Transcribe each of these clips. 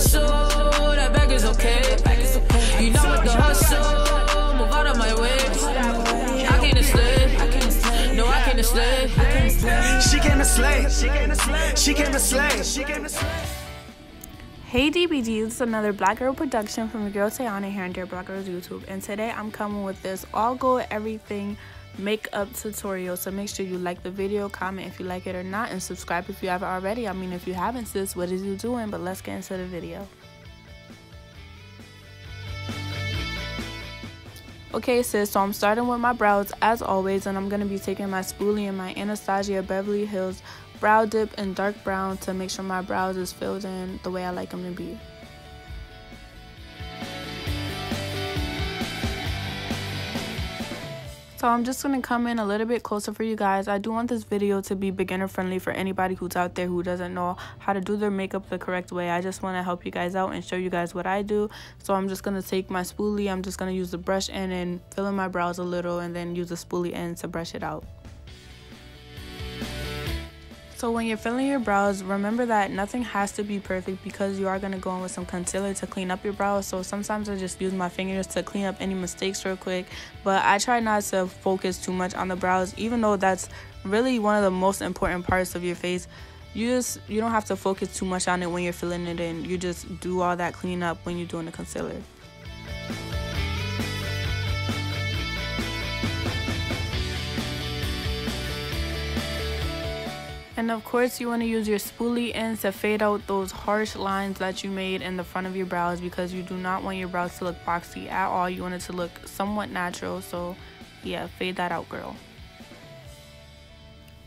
hustle, that bag is okay. You know with the hustle, move out of my way. I came to slay, no, I came to slay. She came to slay, she came to slay, she came to slay. Hey DBG, this is another Black Girl production from your girl Tayannaa here on Dear Black Girls YouTube, and today I'm coming with this all gold everything makeup tutorial. So make sure you like the video, comment if you like it or not, and subscribe if you haven't already. I mean, if you haven't, sis, what is you doing? But let's get into the video. Okay sis, so I'm starting with my brows as always, and I'm going to be taking my spoolie and my Anastasia Beverly Hills brow dip in dark brown to make sure my brows is filled in the way I like them to be. So I'm just going to come in a little bit closer for you guys. I do want this video to be beginner friendly for anybody who's out there who doesn't know how to do their makeup the correct way. I just want to help you guys out and show you guys what I do. So I'm just going to take my spoolie, I'm just going to use the brush end and fill in my brows a little, and then use the spoolie end to brush it out. So when you're filling your brows, remember that nothing has to be perfect because you are going to go in with some concealer to clean up your brows. So sometimes I just use my fingers to clean up any mistakes real quick. But I try not to focus too much on the brows, even though that's really one of the most important parts of your face. You don't have to focus too much on it when you're filling it in. You just do all that cleanup when you're doing the concealer. And of course you want to use your spoolie ends to fade out those harsh lines that you made in the front of your brows, because you do not want your brows to look boxy at all. You want it to look somewhat natural. So yeah, fade that out, girl.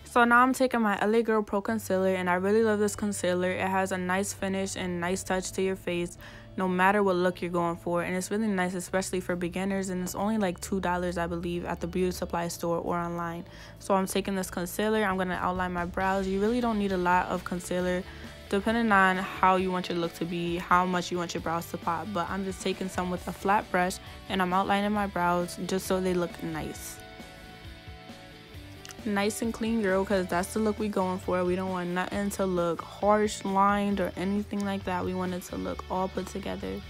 So now I'm taking my LA Girl Pro Concealer, and I really love this concealer. It has a nice finish and nice touch to your face no matter what look you're going for, and it's really nice, especially for beginners, and it's only like $2 I believe at the beauty supply store or online. So I'm taking this concealer, I'm going to outline my brows. You really don't need a lot of concealer depending on how you want your look to be, how much you want your brows to pop, but I'm just taking some with a flat brush and I'm outlining my brows just so they look nice and clean, girl, because that's the look we going for. We don't want nothing to look harsh lined or anything like that. We want it to look all put together.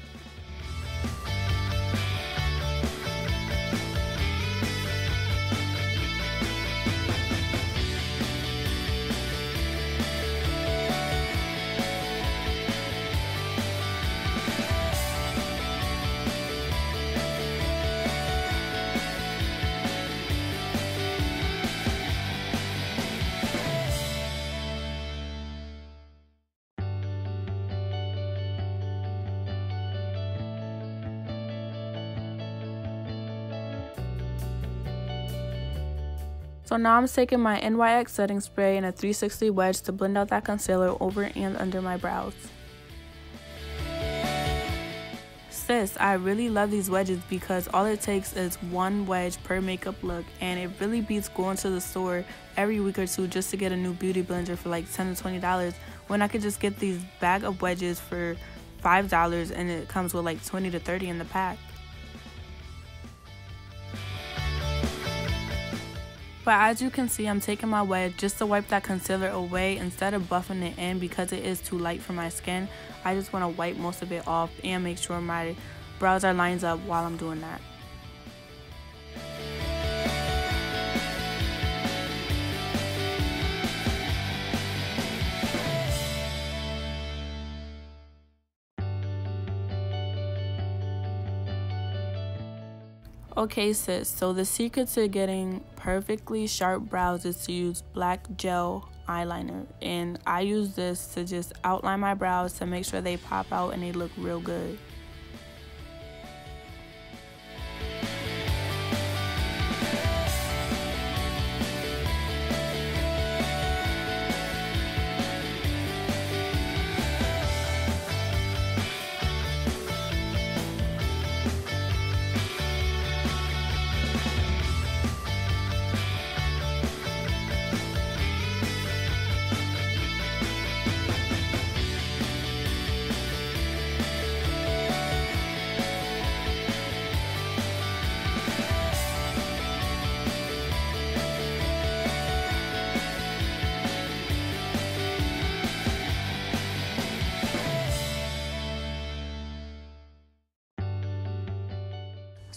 So now I'm taking my NYX setting spray and a 360 wedge to blend out that concealer over and under my brows. Sis, I really love these wedges because all it takes is one wedge per makeup look, and it really beats going to the store every week or two just to get a new beauty blender for like $10 to $20 when I could just get these bag of wedges for $5 and it comes with like 20 to 30 in the pack. But as you can see, I'm taking my wedge just to wipe that concealer away instead of buffing it in because it is too light for my skin. I just want to wipe most of it off and make sure my brows are lined up while I'm doing that. Okay sis, so the secret to getting perfectly sharp brows is to use black gel eyeliner, and I use this to just outline my brows to make sure they pop out and they look real good.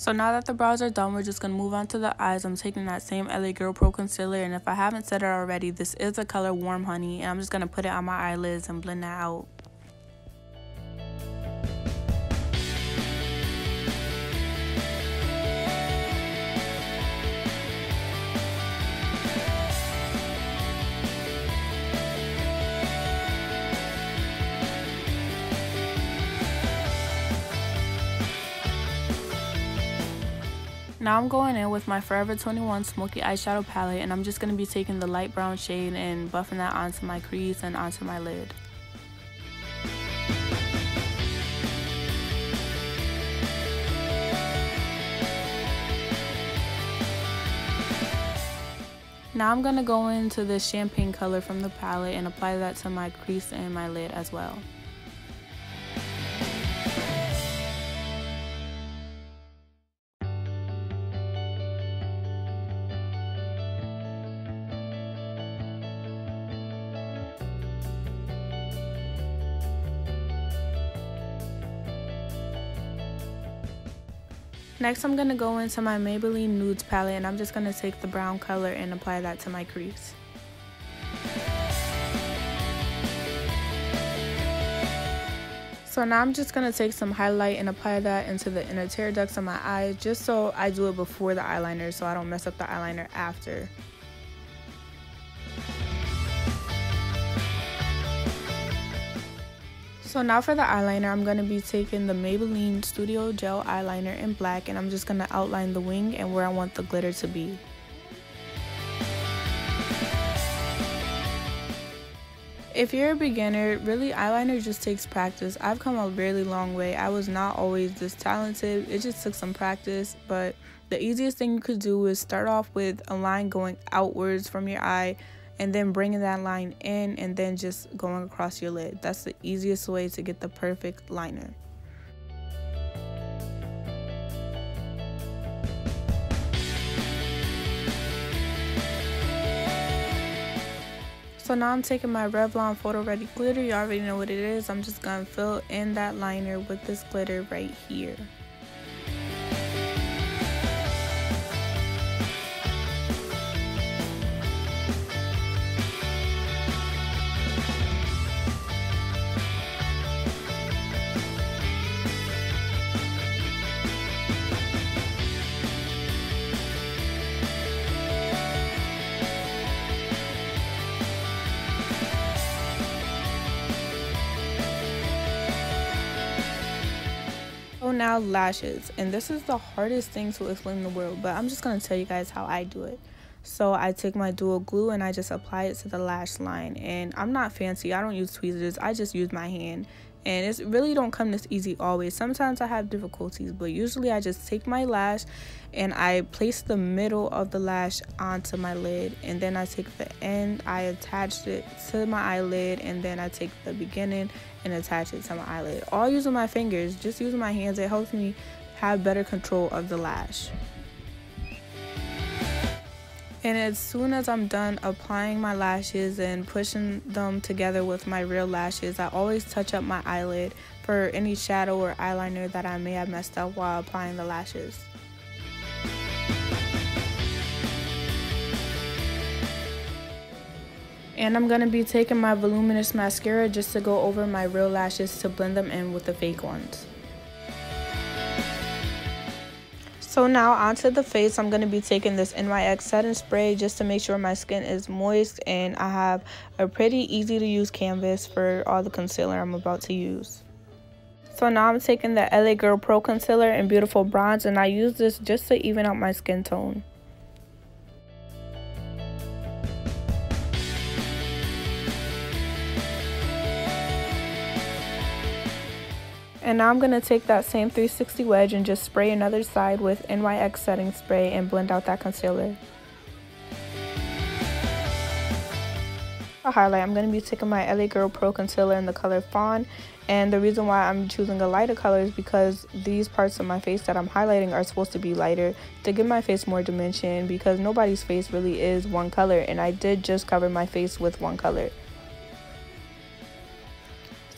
So now that the brows are done, we're just going to move on to the eyes. I'm taking that same LA Girl Pro Concealer, and if I haven't said it already, this is the color Warm Honey, and I'm just going to put it on my eyelids and blend that out. Now I'm going in with my Forever 21 Smoky Eyeshadow Palette, and I'm just going to be taking the light brown shade and buffing that onto my crease and onto my lid. Now I'm going to go into the champagne color from the palette and apply that to my crease and my lid as well. Next, I'm going to go into my Maybelline Nudes palette, and I'm just going to take the brown color and apply that to my crease. So now I'm just going to take some highlight and apply that into the inner tear ducts of my eye, just so I do it before the eyeliner so I don't mess up the eyeliner after. So now for the eyeliner, I'm going to be taking the Maybelline Studio Gel Eyeliner in black, and I'm just going to outline the wing and where I want the glitter to be. If you're a beginner, really eyeliner just takes practice. I've come a really long way. I was not always this talented. It just took some practice, but the easiest thing you could do is start off with a line going outwards from your eye, and then bringing that line in and then just going across your lid. That's the easiest way to get the perfect liner. So now I'm taking my Revlon Photo Ready glitter. You already know what it is. I'm just gonna fill in that liner with this glitter right here. Now lashes, and this is the hardest thing to explain in the world, but I'm just going to tell you guys how I do it. So I take my dual glue and I just apply it to the lash line, and I'm not fancy. I don't use tweezers. I just use my hand, and it really don't come this easy always. Sometimes I have difficulties, but usually I just take my lash and I place the middle of the lash onto my lid, and then I take the end, I attach it to my eyelid, and then I take the beginning and attach it to my eyelid. All using my fingers, just using my hands. It helps me have better control of the lash. And as soon as I'm done applying my lashes and pushing them together with my real lashes, I always touch up my eyelid for any shadow or eyeliner that I may have messed up while applying the lashes. And I'm going to be taking my voluminous mascara just to go over my real lashes to blend them in with the fake ones. So now onto the face, I'm going to be taking this NYX setting spray just to make sure my skin is moist, and I have a pretty easy to use canvas for all the concealer I'm about to use. So now I'm taking the LA Girl Pro Concealer in Beautiful Bronze, and I use this just to even out my skin tone. And now I'm going to take that same 360 wedge and just spray another side with NYX setting spray and blend out that concealer. For highlight, I'm going to be taking my LA Girl Pro Concealer in the color Fawn. And the reason why I'm choosing a lighter color is because these parts of my face that I'm highlighting are supposed to be lighter to give my face more dimension, because nobody's face really is one color, and I did just cover my face with one color.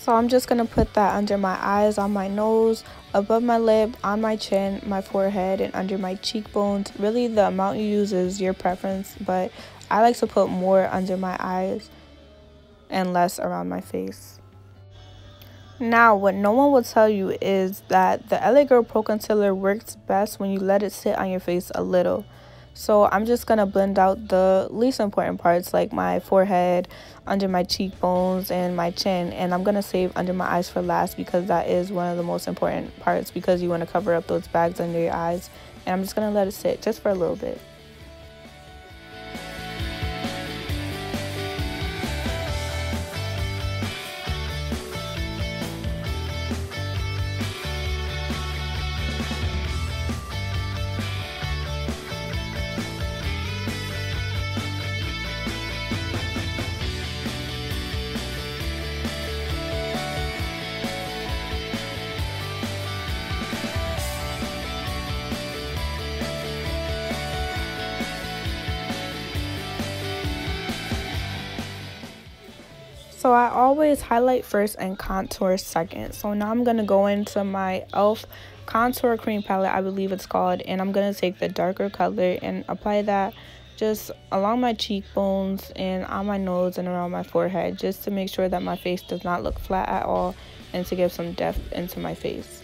So I'm just going to put that under my eyes, on my nose, above my lip, on my chin, my forehead, and under my cheekbones. Really, the amount you use is your preference, but I like to put more under my eyes and less around my face. Now, what no one will tell you is that the LA Girl Pro Concealer works best when you let it sit on your face a little. So I'm just going to blend out the least important parts like my forehead, under my cheekbones, and my chin. And I'm going to save under my eyes for last because that is one of the most important parts because you want to cover up those bags under your eyes. And I'm just going to let it sit just for a little bit. So I always highlight first and contour second. So now I'm going to go into my e.l.f. contour cream palette, I believe it's called. And I'm going to take the darker color and apply that just along my cheekbones and on my nose and around my forehead. Just to make sure that my face does not look flat at all and to give some depth into my face.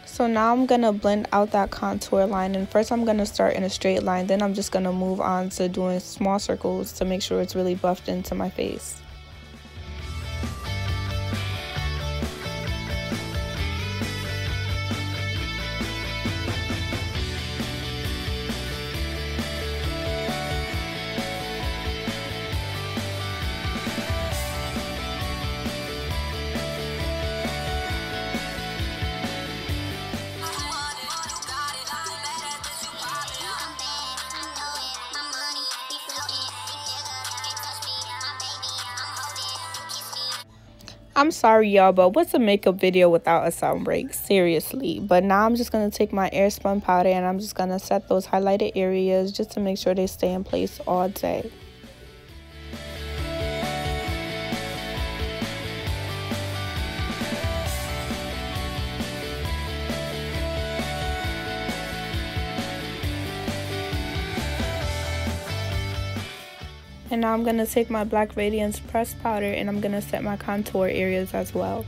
So now I'm going to blend out that contour line, and first I'm going to start in a straight line, then I'm just going to move on to doing small circles to make sure it's really buffed into my face. I'm sorry y'all, but what's a makeup video without a sound break? Seriously. But now I'm just going to take my airspun powder and I'm just going to set those highlighted areas just to make sure they stay in place all day. And now I'm going to take my Black Radiance pressed powder and I'm going to set my contour areas as well.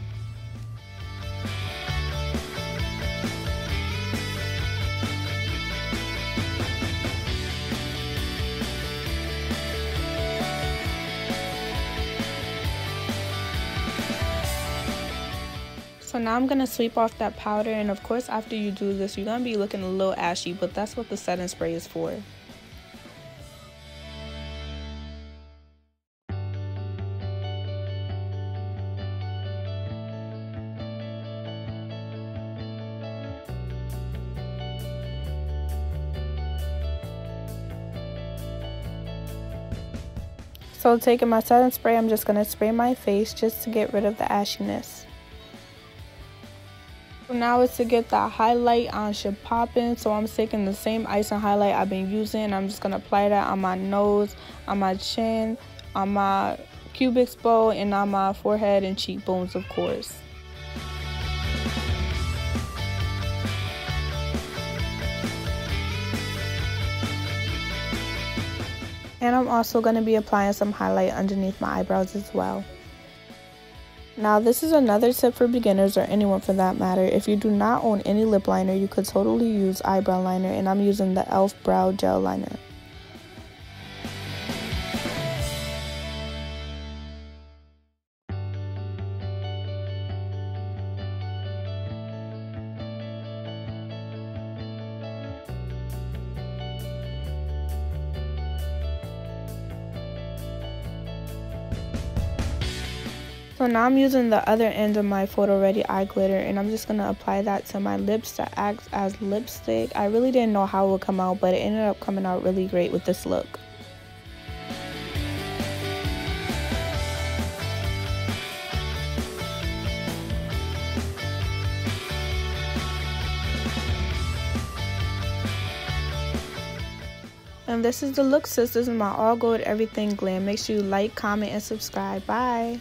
So now I'm going to sweep off that powder, and of course after you do this you're going to be looking a little ashy, but that's what the setting spray is for. So taking my setting spray, I'm just going to spray my face just to get rid of the ashiness. So now it's to get that highlight on should poppin'. So I'm taking the same ice and highlight I've been using, and I'm just going to apply that on my nose, on my chin, on my cupid's bow, and on my forehead and cheekbones, of course. And I'm also going to be applying some highlight underneath my eyebrows as well. Now this is another tip for beginners, or anyone for that matter. If you do not own any lip liner, you could totally use eyebrow liner, and I'm using the e.l.f. brow gel liner. So now I'm using the other end of my Photo Ready eye glitter, and I'm just going to apply that to my lips to act as lipstick. I really didn't know how it would come out, but it ended up coming out really great with this look. And this is the look, sis. This is my all gold everything glam. Make sure you like, comment, and subscribe. Bye.